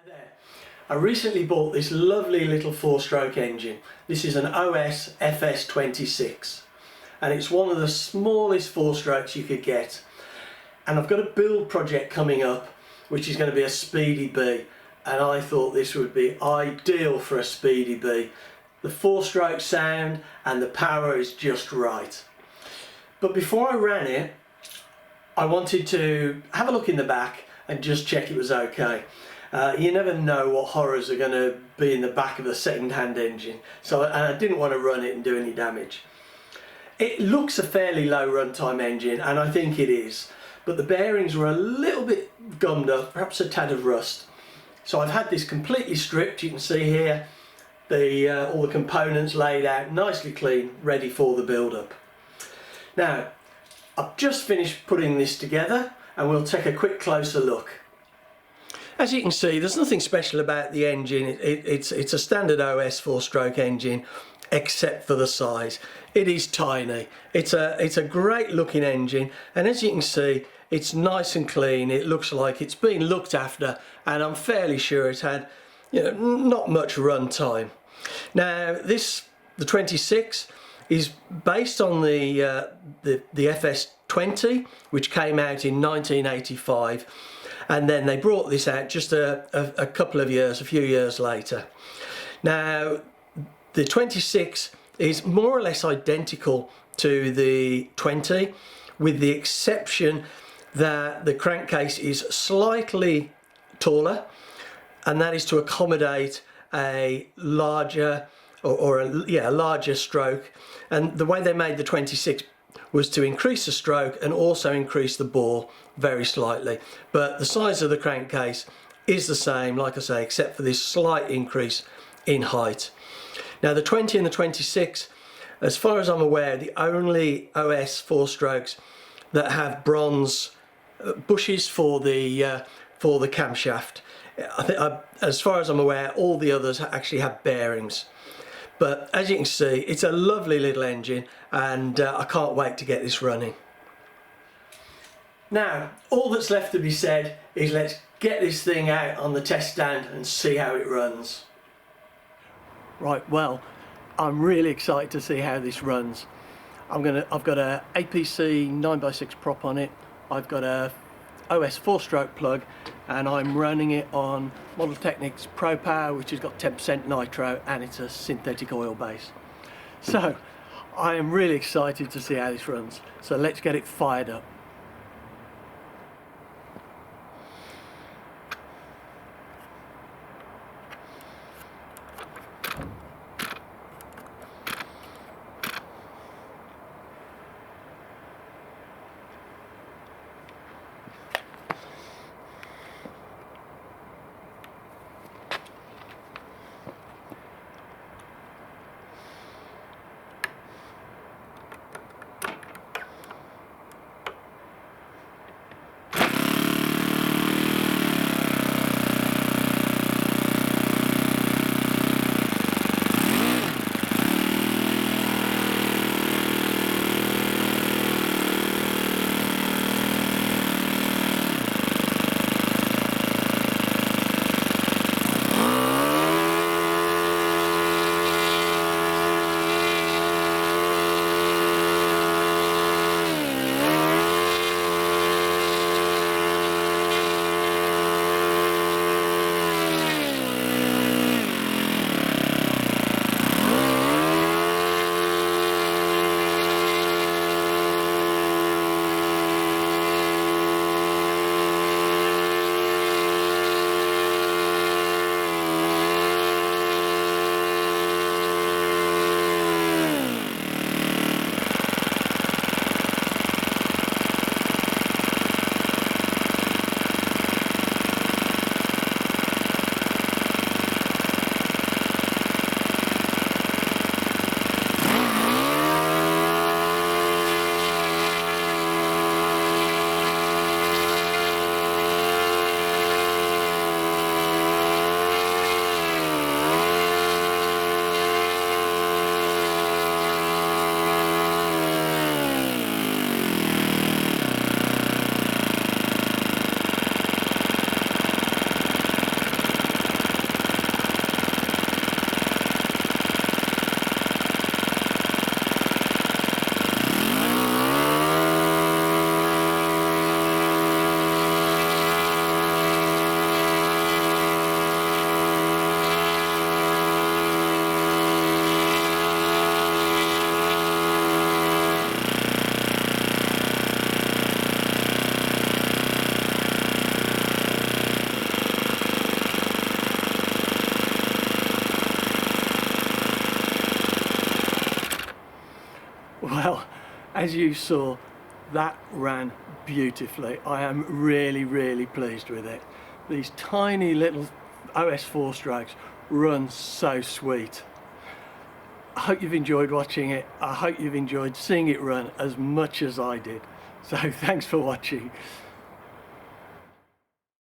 Hi there. I recently bought this lovely little four-stroke engine. This is an OS FS26 and it's one of the smallest four-strokes you could get. And I've got a build project coming up which is going to be a Speedy B, and I thought this would be ideal for a Speedy B. The four-stroke sound and the power is just right. But before I ran it, I wanted to have a look in the back and just check it was okay. You never know what horrors are going to be in the back of a second-hand engine, so I didn't want to run it and do any damage. It looks a fairly low runtime engine, and I think it is, but the bearings were a little bit gummed up, perhaps a tad of rust. So I've had this completely stripped. You can see here all the components laid out nicely clean, ready for the build-up. Now I've just finished putting this together and we'll take a quick closer look. As you can see, there's nothing special about the engine. It's a standard OS four-stroke engine, except for the size. It is tiny. It's a great looking engine, and as you can see, it's nice and clean. It looks like it's been looked after, and I'm fairly sure it's had, not much run time. Now the 26 is based on the FS20, which came out in 1985. And then they brought this out just a few years later. Now, the 26 is more or less identical to the 20, with the exception that the crankcase is slightly taller, and that is to accommodate a larger a larger stroke. And the way they made the 26 was to increase the stroke and also increase the bore very slightly, but the size of the crankcase is the same, like I say, except for this slight increase in height. Now the 20 and the 26, as far as I'm aware, the only OS four strokes that have bronze bushes for the camshaft. As far as I'm aware, all the others actually have bearings. But as you can see, it's a lovely little engine, and I can't wait to get this running. Now, all that's left to be said is let's get this thing out on the test stand and see how it runs. Right, well, I'm really excited to see how this runs. I've got a APC 9x6 prop on it. I've got a OS four-stroke plug, and I'm running it on Model Technics Pro Power, which has got 10% nitro, and it's a synthetic oil base. So I am really excited to see how this runs. So let's get it fired up. as you saw, that ran beautifully. I am really pleased with it. These tiny little OS 4-strokes run so sweet. I hope you've enjoyed watching it. I hope you've enjoyed seeing it run as much as I did. So thanks for watching.